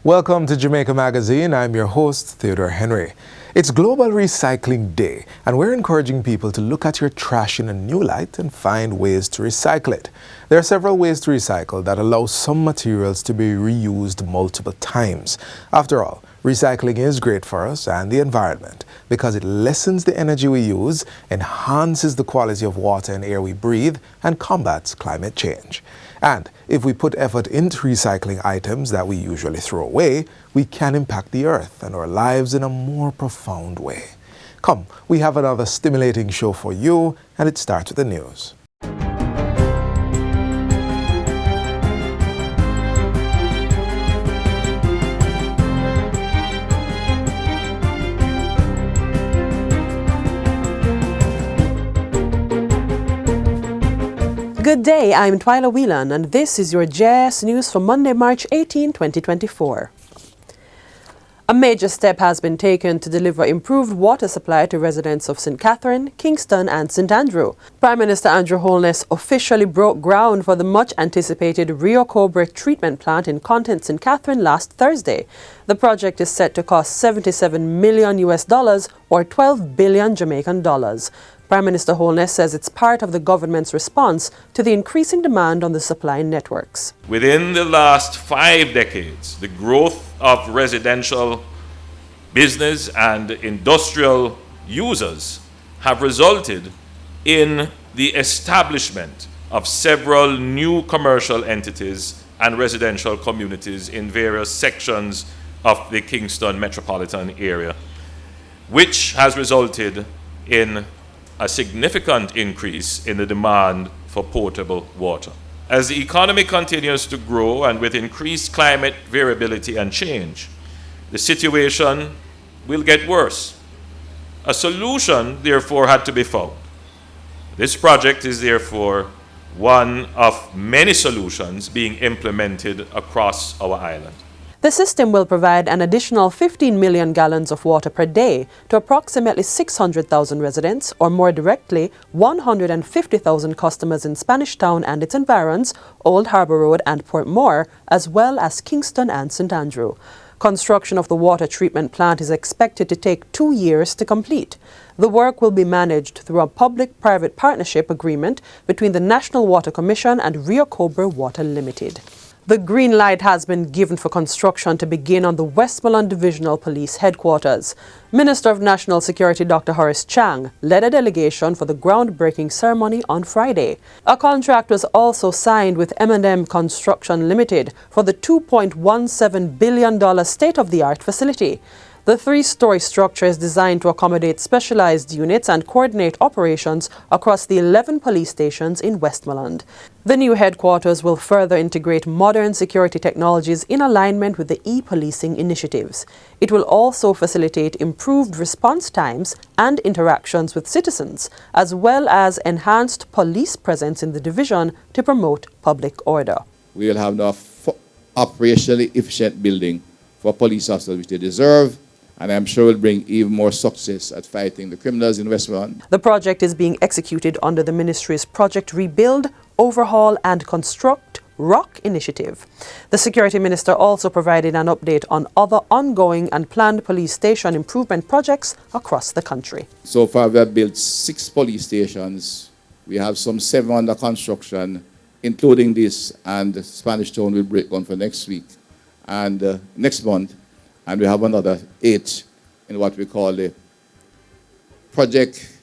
Welcome to Jamaica Magazine. I'm your host, Theodore Henry. It's Global Recycling Day, and we're encouraging people to look at your trash in a new light and find ways to recycle it. There are several ways to recycle that allow some materials to be reused multiple times. After all, recycling is great for us and the environment because it lessens the energy we use, enhances the quality of water and air we breathe, and combats climate change. And if we put effort into recycling items that we usually throw away, we can impact the earth and our lives in a more profound way. Come, we have another stimulating show for you, and it starts with the news. Good day, I'm Twyla Whelan, and this is your JS News for Monday, March 18, 2024. A major step has been taken to deliver improved water supply to residents of St. Catherine, Kingston and St. Andrew. Prime Minister Andrew Holness officially broke ground for the much-anticipated Rio Cobre treatment plant in Content, St. Catherine last Thursday. The project is set to cost $77 million or 12 billion Jamaican dollars. Prime Minister Holness says it's part of the government's response to the increasing demand on the supply networks. Within the last 5 decades, the growth of residential, business and industrial users have resulted in the establishment of several new commercial entities and residential communities in various sections of the Kingston metropolitan area, which has resulted in a significant increase in the demand for potable water. As the economy continues to grow and with increased climate variability and change, the situation will get worse. A solution, therefore, had to be found. This project is therefore one of many solutions being implemented across our island. The system will provide an additional 15 million gallons of water per day to approximately 600,000 residents, or more directly, 150,000 customers in Spanish Town and its environs, Old Harbour Road and Portmore, as well as Kingston and St. Andrew. Construction of the water treatment plant is expected to take 2 years to complete. The work will be managed through a public-private partnership agreement between the National Water Commission and Rio Cobre Water Limited. The green light has been given for construction to begin on the Westmoreland Divisional Police Headquarters. Minister of National Security Dr. Horace Chang led a delegation for the groundbreaking ceremony on Friday. A contract was also signed with M&M Construction Limited for the $2.17 billion state-of-the-art facility. The 3-story structure is designed to accommodate specialized units and coordinate operations across the 11 police stations in Westmoreland. The new headquarters will further integrate modern security technologies in alignment with the e-policing initiatives. It will also facilitate improved response times and interactions with citizens, as well as enhanced police presence in the division to promote public order. We will have an operationally efficient building for police officers, which they deserve, and I'm sure will bring even more success at fighting the criminals in Westmoreland. The project is being executed under the ministry's Project Rebuild, Overhaul and Construct ROC initiative. The Security Minister also provided an update on other ongoing and planned police station improvement projects across the country. So far we have built 6 police stations. We have some 7 under construction, including this, and Spanish Town will break ground for next week and next month. And we have another 8 in what we call the Project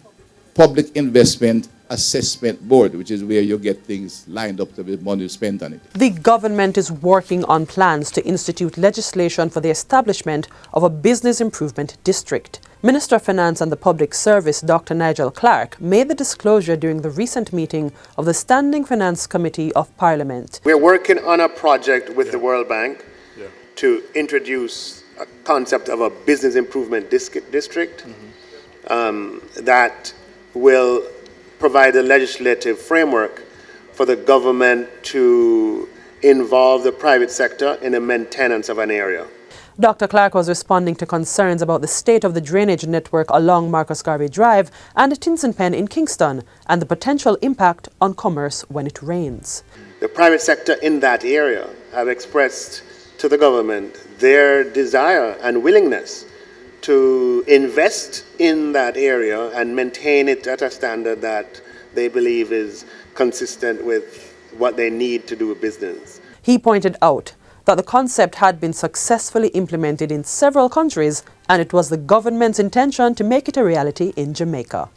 Public Investment Assessment Board, which is where you get things lined up to be money spent on it. The government is working on plans to institute legislation for the establishment of a business improvement district. Minister of Finance and the Public Service, Dr. Nigel Clark, made the disclosure during the recent meeting of the Standing Finance Committee of Parliament. We're working on a project with the World Bank to introduce a concept of a business improvement district that will provide a legislative framework for the government to involve the private sector in the maintenance of an area. Dr. Clark was responding to concerns about the state of the drainage network along Marcus Garvey Drive and Tinson Pen in Kingston and the potential impact on commerce when it rains. The private sector in that area have expressed to the government their desire and willingness to invest in that area and maintain it at a standard that they believe is consistent with what they need to do business. He pointed out that the concept had been successfully implemented in several countries and it was the government's intention to make it a reality in Jamaica.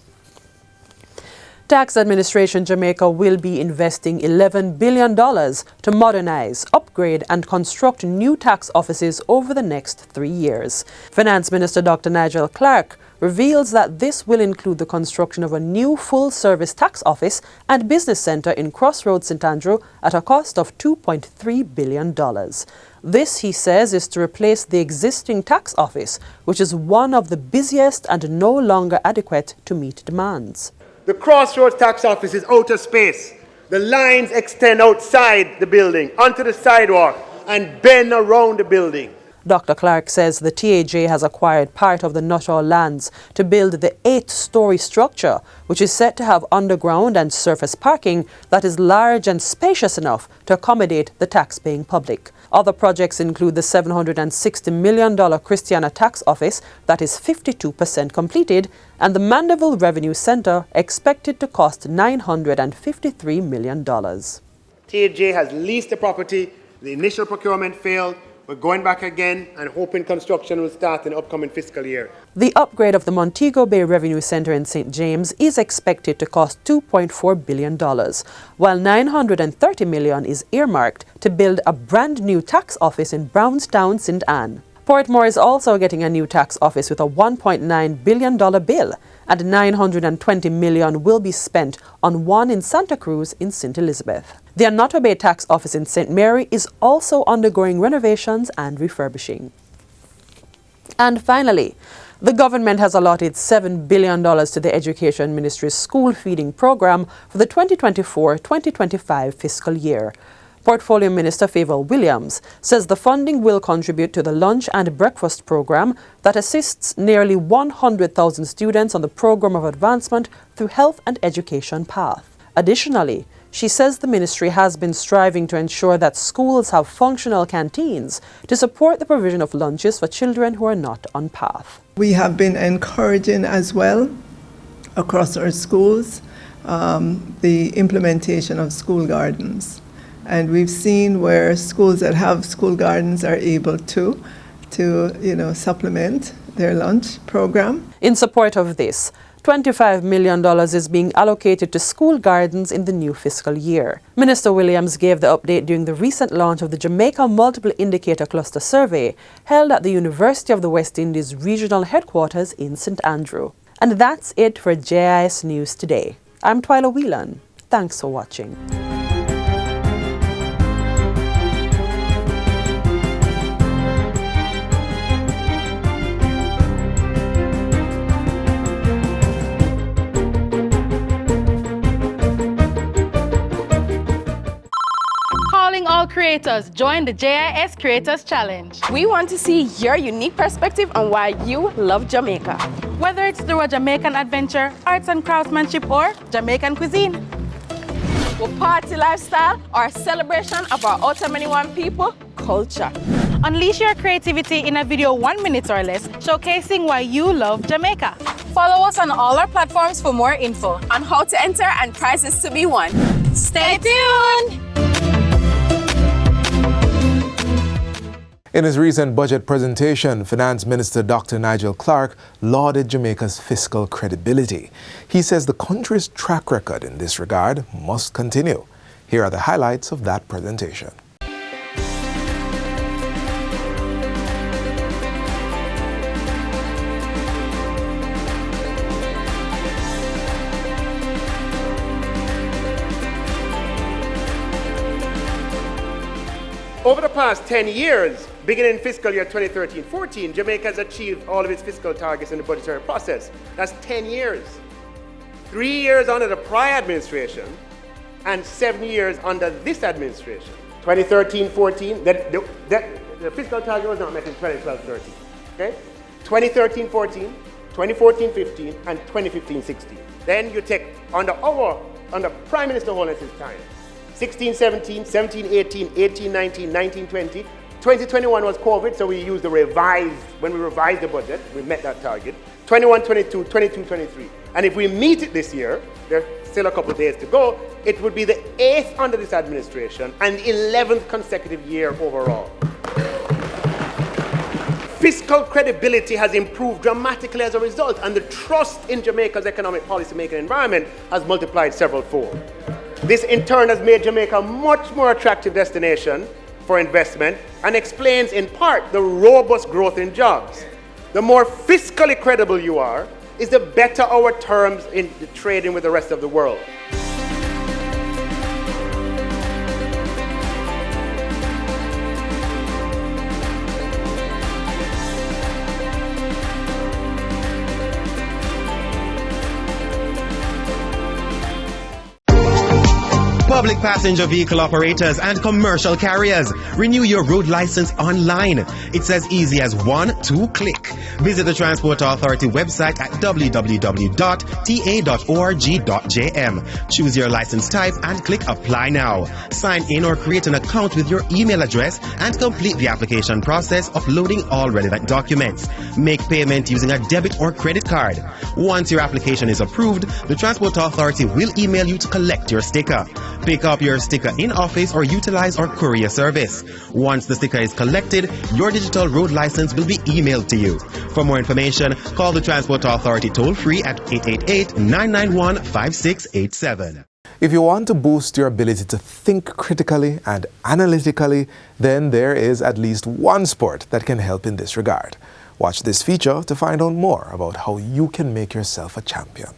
Tax Administration Jamaica will be investing $11 billion to modernize, upgrade and construct new tax offices over the next 3 years. Finance Minister Dr. Nigel Clark reveals that this will include the construction of a new full-service tax office and business centre in Crossroads, St. Andrew at a cost of $2.3 billion. This, he says, is to replace the existing tax office, which is one of the busiest and no longer adequate to meet demands. The Crossroads tax office is out of space. The lines extend outside the building, onto the sidewalk, and bend around the building. Dr. Clark says the TAJ has acquired part of the Nuttall lands to build the 8-story structure, which is set to have underground and surface parking that is large and spacious enough to accommodate the tax-paying public. Other projects include the $760 million Christiana Tax Office that is 52% completed and the Mandeville Revenue Centre expected to cost $953 million. TAJ has leased the property. The initial procurement failed. We're going back again and hoping construction will start in the upcoming fiscal year. The upgrade of the Montego Bay Revenue Centre in St. James is expected to cost $2.4 billion, while $930 million is earmarked to build a brand new tax office in Brownstown, St. Anne. Portmore is also getting a new tax office with a $1.9 billion bill, and $920 million will be spent on one in Santa Cruz in St. Elizabeth. The Anoto Bay tax office in St. Mary is also undergoing renovations and refurbishing. And finally, the government has allotted $7 billion to the Education Ministry's school feeding program for the 2024-2025 fiscal year. Portfolio Minister Favour Williams says the funding will contribute to the lunch and breakfast program that assists nearly 100,000 students on the program of advancement through health and education path. Additionally, she says the ministry has been striving to ensure that schools have functional canteens to support the provision of lunches for children who are not on path. We have been encouraging as well across our schools the implementation of school gardens. And we've seen where schools that have school gardens are able to supplement their lunch program. In support of this, $25 million is being allocated to school gardens in the new fiscal year. Minister Williams gave the update during the recent launch of the Jamaica Multiple Indicator Cluster Survey held at the University of the West Indies Regional Headquarters in St. Andrew. And that's it for JIS News Today. I'm Twyla Whelan. Thanks for watching. All creators, join the JIS Creators Challenge. We want to see your unique perspective on why you love Jamaica. Whether it's through a Jamaican adventure, arts and craftsmanship, or Jamaican cuisine. A party lifestyle or a celebration of our Otamaniwan people culture. Unleash your creativity in a video 1 minute or less, showcasing why you love Jamaica. Follow us on all our platforms for more info on how to enter and prizes to be won. Stay tuned! In his recent budget presentation, Finance Minister Dr. Nigel Clark lauded Jamaica's fiscal credibility. He says the country's track record in this regard must continue. Here are the highlights of that presentation. Over the past 10 years, beginning fiscal year 2013-14, Jamaica has achieved all of its fiscal targets in the budgetary process. That's 10 years. 3 years under the prior administration and 7 years under this administration. 2013-14, the fiscal target was not met in 2012-13. Okay? 2013-14, 2014-15, and 2015-16. Then you take under Prime Minister Holness's time, 16-17, 17-18, 18-19, 19-20, 2021 was COVID, so we used the revised, when we revised the budget, we met that target. 21, 22, 22, 23. And if we meet it this year, there's still a couple of days to go, it would be the 8th under this administration and 11th consecutive year overall. Fiscal credibility has improved dramatically as a result, and the trust in Jamaica's economic policy-making environment has multiplied several-fold. This in turn has made Jamaica a much more attractive destination for investment and explains in part the robust growth in jobs. The more fiscally credible you are, is the better our terms in the trading with the rest of the world. Public passenger vehicle operators and commercial carriers. Renew your road license online. It's as easy as 1-2 click. Visit the Transport Authority website at www.ta.org.jm. Choose your license type and click Apply Now. Sign in or create an account with your email address and complete the application process, uploading all relevant documents. Make payment using a debit or credit card. Once your application is approved, the Transport Authority will email you to collect your sticker. Pick up your sticker in office or utilize our courier service. Once the sticker is collected, your digital road license will be emailed to you. For more information, call the Transport Authority toll-free at 888-991-5687. If you want to boost your ability to think critically and analytically, then there is at least one sport that can help in this regard. Watch this feature to find out more about how you can make yourself a champion.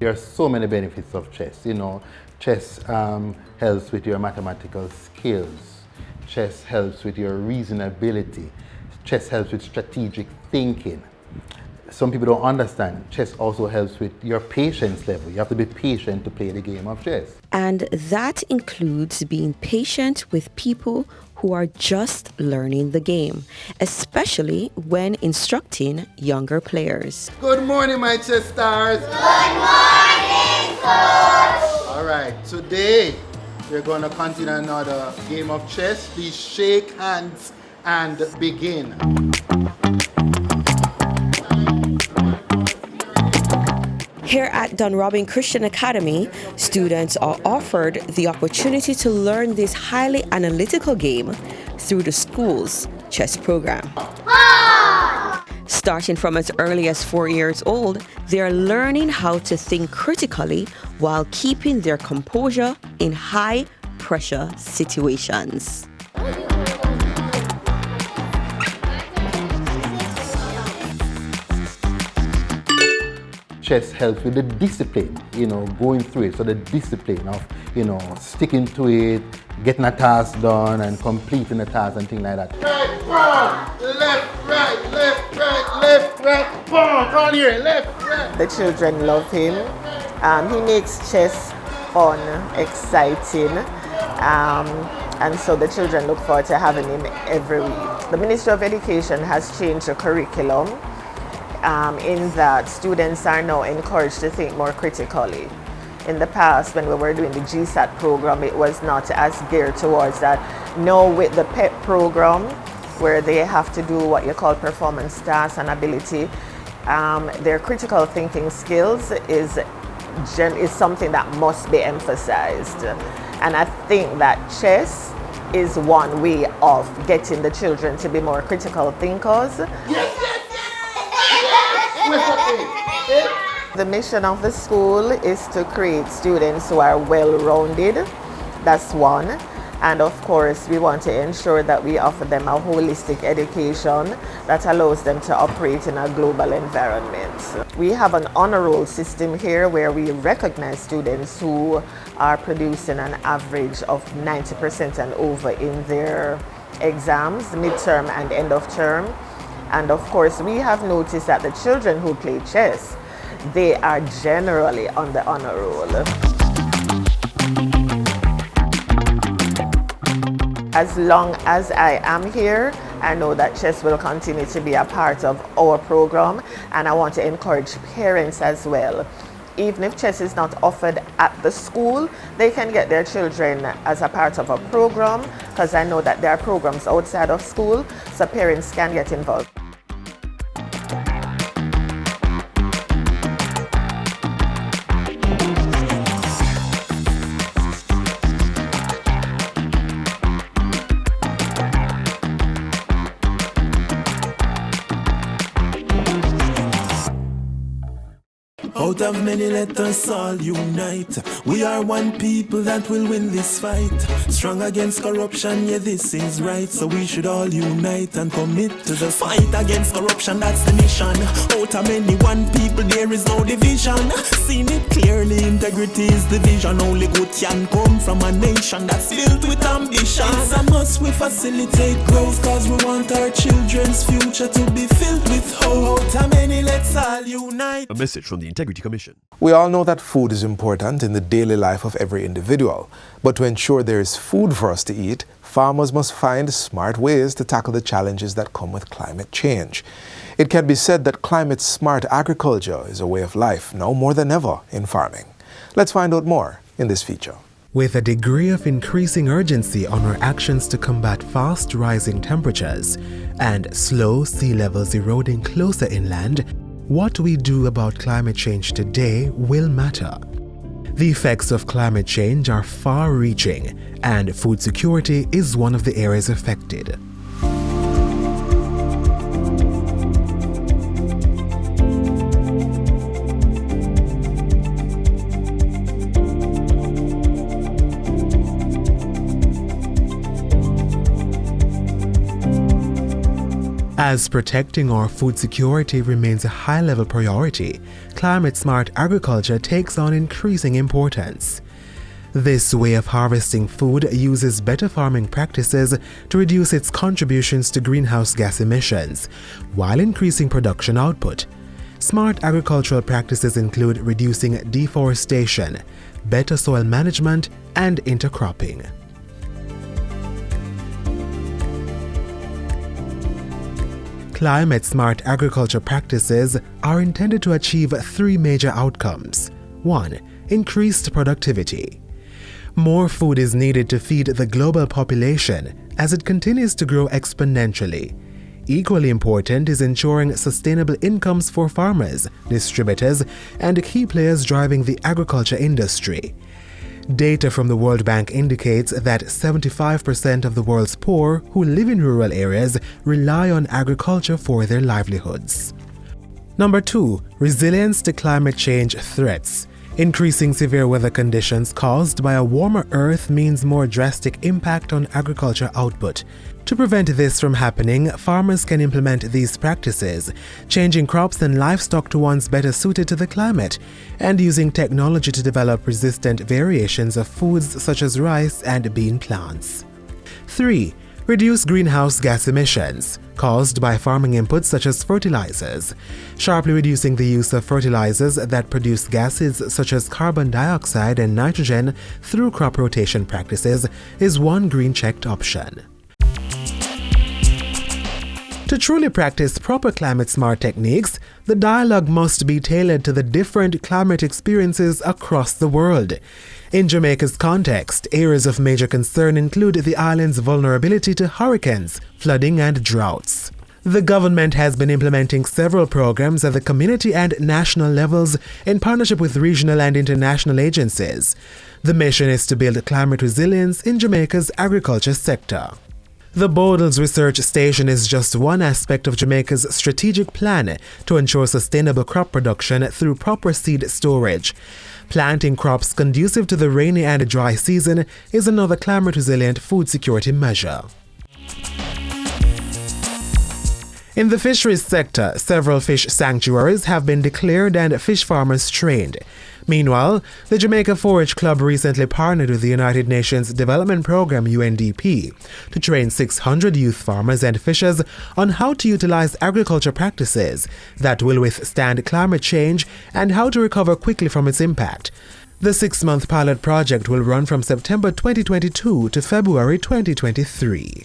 There are so many benefits of chess. You know, chess helps with your mathematical skills. Chess helps with your reasonability. Chess helps with strategic thinking. Some people don't understand. Chess also helps with your patience level. You have to be patient to play the game of chess. And that includes being patient with people who are just learning the game, especially when instructing younger players. Good morning, my chess stars. Good morning, Coach. All right, today we're going to continue another game of chess. Please shake hands and begin. Here at Dunrobin Christian Academy, students are offered the opportunity to learn this highly analytical game through the school's chess program. Starting from as early as 4 years old, they are learning how to think critically while keeping their composure in high-pressure situations. Chess helps with the discipline, going through it. So the discipline of, sticking to it, getting a task done and completing a task and things like that. Right, pawn, left, right, left, right, left, right, pawn, on here, left, right. The children love him. He makes chess fun, exciting, and so the children look forward to having him every week. The Ministry of Education has changed the curriculum in that students are now encouraged to think more critically. In the past, when we were doing the GSAT program, it was not as geared towards that. Now with the PEP program, where they have to do what you call performance tasks and ability, their critical thinking skills is something that must be emphasized. And I think that chess is one way of getting the children to be more critical thinkers. The mission of the school is to create students who are well-rounded. That's one. And of course, we want to ensure that we offer them a holistic education that allows them to operate in a global environment. We have an honor roll system here where we recognize students who are producing an average of 90% and over in their exams, midterm and end of term. And of course, we have noticed that the children who play chess, they are generally on the honor roll. as long as I am here, I know that chess will continue to be a part of our program, and I want to encourage parents as well. Even if chess is not offered at the school, they can get their children as a part of a program, because I know that there are programs outside of school, so parents can get involved. Out of many, let us all unite. We are one people that will win this fight. Strong against corruption, yeah, this is right. So we should all unite and commit to the fight against corruption, that's the mission. Out of many, one people, there is no division. Seen it clearly, integrity is the vision. Only good can come from a nation that's filled with ambition. It's a must we facilitate growth, cause we want our children's future to be filled with hope. Out of many, let's all unite. A message from the Integrity Commission. We all know that food is important in the daily life of every individual, but to ensure there is food for us to eat, farmers must find smart ways to tackle the challenges that come with climate change. It can be said that climate-smart agriculture is a way of life now more than ever in farming. Let's find out more in this feature. With a degree of increasing urgency on our actions to combat fast rising temperatures and slow sea levels eroding closer inland, what we do about climate change today will matter. The effects of climate change are far-reaching, and food security is one of the areas affected. As protecting our food security remains a high-level priority, climate-smart agriculture takes on increasing importance. This way of harvesting food uses better farming practices to reduce its contributions to greenhouse gas emissions, while increasing production output. Smart agricultural practices include reducing deforestation, better soil management, and intercropping. Climate-smart agriculture practices are intended to achieve three major outcomes. 1. Increased productivity. More food is needed to feed the global population as it continues to grow exponentially. Equally important is ensuring sustainable incomes for farmers, distributors, and key players driving the agriculture industry. Data from the World Bank indicates that 75% of the world's poor who live in rural areas rely on agriculture for their livelihoods. Number 2. Resilience to climate change threats. Increasing severe weather conditions caused by a warmer Earth means more drastic impact on agriculture output. To prevent this from happening, farmers can implement these practices, changing crops and livestock to ones better suited to the climate, and using technology to develop resistant variations of foods such as rice and bean plants. 3. Reduce greenhouse gas emissions, caused by farming inputs such as fertilizers. Sharply reducing the use of fertilizers that produce gases such as carbon dioxide and nitrogen through crop rotation practices is one green-checked option. To truly practice proper climate-smart techniques, the dialogue must be tailored to the different climate experiences across the world. In Jamaica's context, areas of major concern include the island's vulnerability to hurricanes, flooding, and droughts. The government has been implementing several programs at the community and national levels in partnership with regional and international agencies. The mission is to build climate resilience in Jamaica's agriculture sector. The Bodles Research Station is just one aspect of Jamaica's strategic plan to ensure sustainable crop production through proper seed storage. Planting crops conducive to the rainy and dry season is another climate-resilient food security measure. In the fisheries sector, several fish sanctuaries have been declared and fish farmers trained. Meanwhile, the Jamaica Forage Club recently partnered with the United Nations Development Programme UNDP to train 600 youth farmers and fishers on how to utilize agriculture practices that will withstand climate change and how to recover quickly from its impact. The 6-month pilot project will run from September 2022 to February 2023.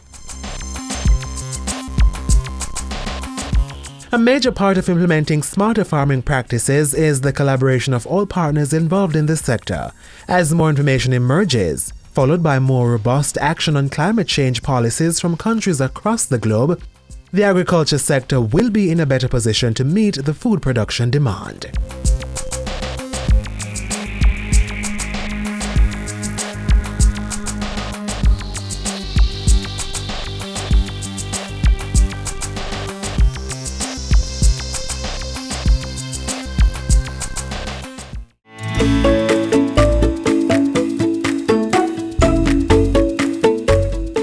A major part of implementing smarter farming practices is the collaboration of all partners involved in this sector. As more information emerges, followed by more robust action on climate change policies from countries across the globe, the agriculture sector will be in a better position to meet the food production demand.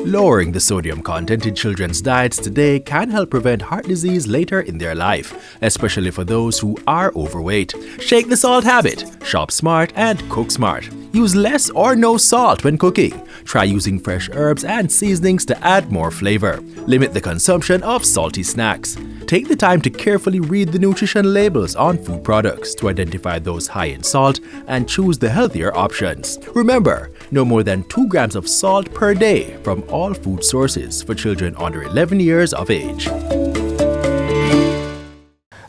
Lowering the sodium content in children's diets today can help prevent heart disease later in their life, especially for those who are overweight. Shake the salt habit, shop smart and cook smart. Use less or no salt when cooking. Try using fresh herbs and seasonings to add more flavor. Limit the consumption of salty snacks. Take the time to carefully read the nutrition labels on food products to identify those high in salt and choose the healthier options. Remember, no more than 2 grams of salt per day from all food sources for children under 11 years of age.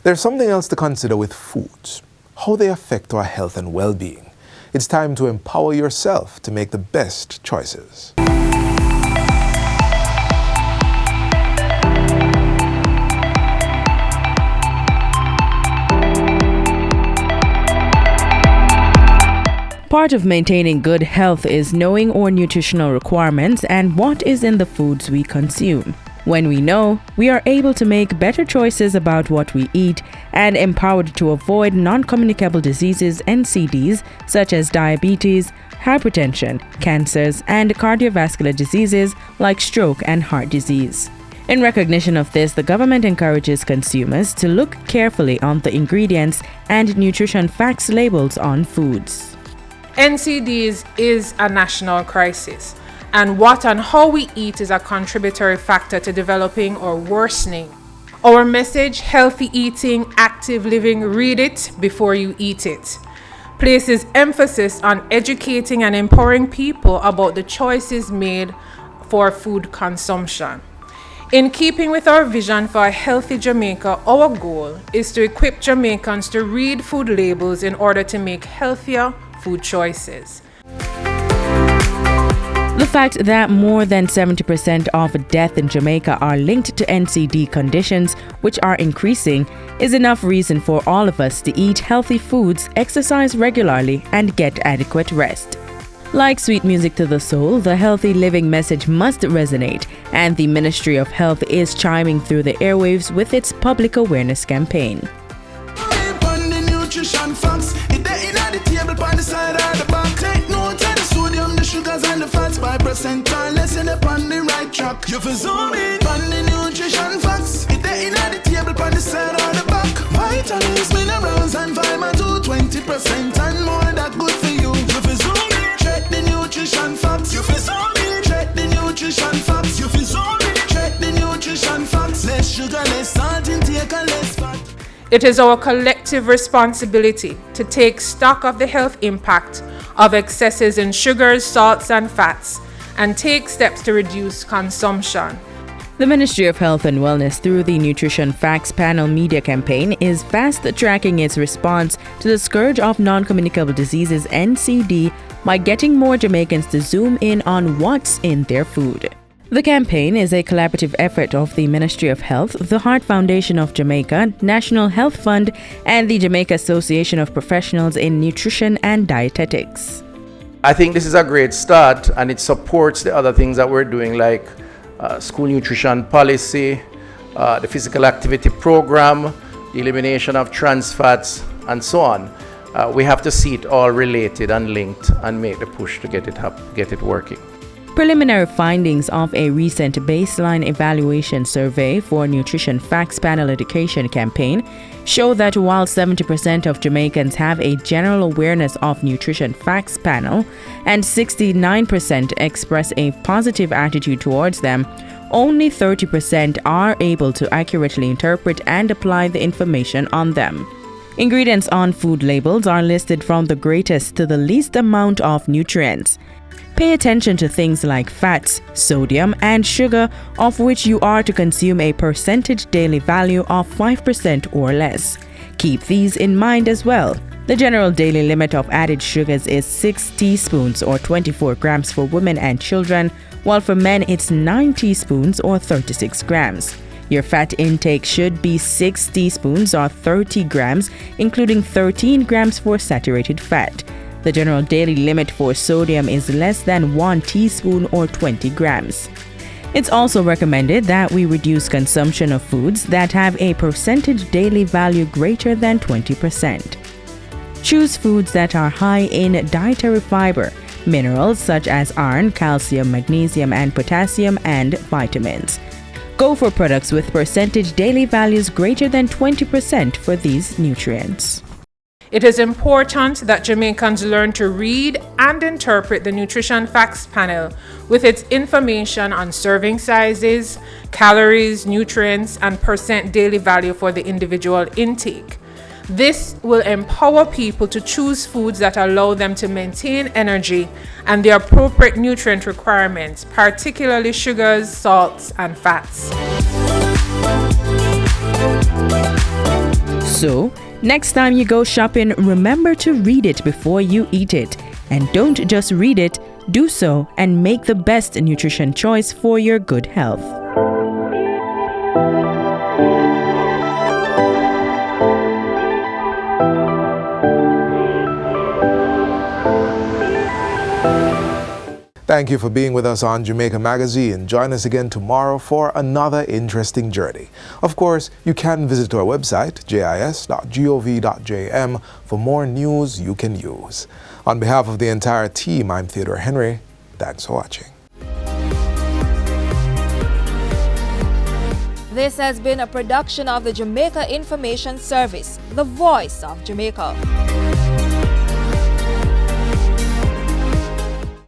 There's something else to consider with foods, how they affect our health and well-being. It's time to empower yourself to make the best choices. Part of maintaining good health is knowing our nutritional requirements and what is in the foods we consume. When we know, we are able to make better choices about what we eat and empowered to avoid non-communicable diseases (NCDs) such as diabetes, hypertension, cancers, and cardiovascular diseases like stroke and heart disease. In recognition of this, the government encourages consumers to look carefully on the ingredients and nutrition facts labels on foods. NCDs is a national crisis, and what and how we eat is a contributory factor to developing or worsening. Our message, healthy eating, active living, read it before you eat it, places emphasis on educating and empowering people about the choices made for food consumption. In keeping with our vision for a healthy Jamaica, our goal is to equip Jamaicans to read food labels in order to make healthier food choices. The fact that more than 70% of deaths in Jamaica are linked to NCD conditions, which are increasing, is enough reason for all of us to eat healthy foods, exercise regularly, and get adequate rest. Like sweet music to the soul, the healthy living message must resonate, and the Ministry of Health is chiming through the airwaves with its public awareness campaign. Sugars and the fats by percent or less in upon the right track. You feel zoom in on the nutrition facts. It they in the table on the side or the back. Vitamins, minerals and vitamin 2, 20% and more that good for you. You feel zoom in, check the nutrition facts. You feel zoom in, check the nutrition facts. You feel zoom in, check the nutrition facts. Less sugar, less salt intake and less fat. It is our collective responsibility to take stock of the health impact of excesses in sugars, salts, and fats, and take steps to reduce consumption. The Ministry of Health and Wellness, through the Nutrition Facts Panel media campaign, is fast tracking its response to the scourge of non-communicable diseases (NCD) by getting more Jamaicans to zoom in on what's in their food. The campaign is a collaborative effort of the Ministry of Health, the Heart Foundation of Jamaica, National Health Fund, and the Jamaica Association of Professionals in Nutrition and Dietetics. I think this is a great start, and it supports the other things that we're doing, like school nutrition policy, the physical activity program, the elimination of trans fats, and so on. We have to see it all related and linked and make the push to get it working. Preliminary findings of a recent baseline evaluation survey for Nutrition Facts Panel Education campaign show that while 70% of Jamaicans have a general awareness of Nutrition Facts Panel and 69% express a positive attitude towards them, only 30% are able to accurately interpret and apply the information on them. Ingredients on food labels are listed from the greatest to the least amount of nutrients. Pay attention to things like fats, sodium, and sugar, of which you are to consume a percentage daily value of 5% or less. Keep these in mind as well. The general daily limit of added sugars is 6 teaspoons or 24 grams for women and children, while for men it's 9 teaspoons or 36 grams. Your fat intake should be 6 teaspoons or 30 grams, including 13 grams for saturated fat. The general daily limit for sodium is less than 1 teaspoon or 20 grams. It's also recommended that we reduce consumption of foods that have a percentage daily value greater than 20%. Choose foods that are high in dietary fiber, minerals such as iron, calcium, magnesium, and potassium, and vitamins. Go for products with percentage daily values greater than 20% for these nutrients. It is important that Jamaicans learn to read and interpret the Nutrition Facts Panel with its information on serving sizes, calories, nutrients, and percent daily value for the individual intake. This will empower people to choose foods that allow them to maintain energy and the appropriate nutrient requirements, particularly sugars, salts, and fats. So, next time you go shopping, remember to read it before you eat it. And don't just read it, do so and make the best nutrition choice for your good health. Thank you for being with us on Jamaica Magazine. Join us again tomorrow for another interesting journey. Of course, you can visit our website, jis.gov.jm, for more news you can use. On behalf of the entire team, I'm Theodore Henry. Thanks for watching. This has been a production of the Jamaica Information Service, the voice of Jamaica.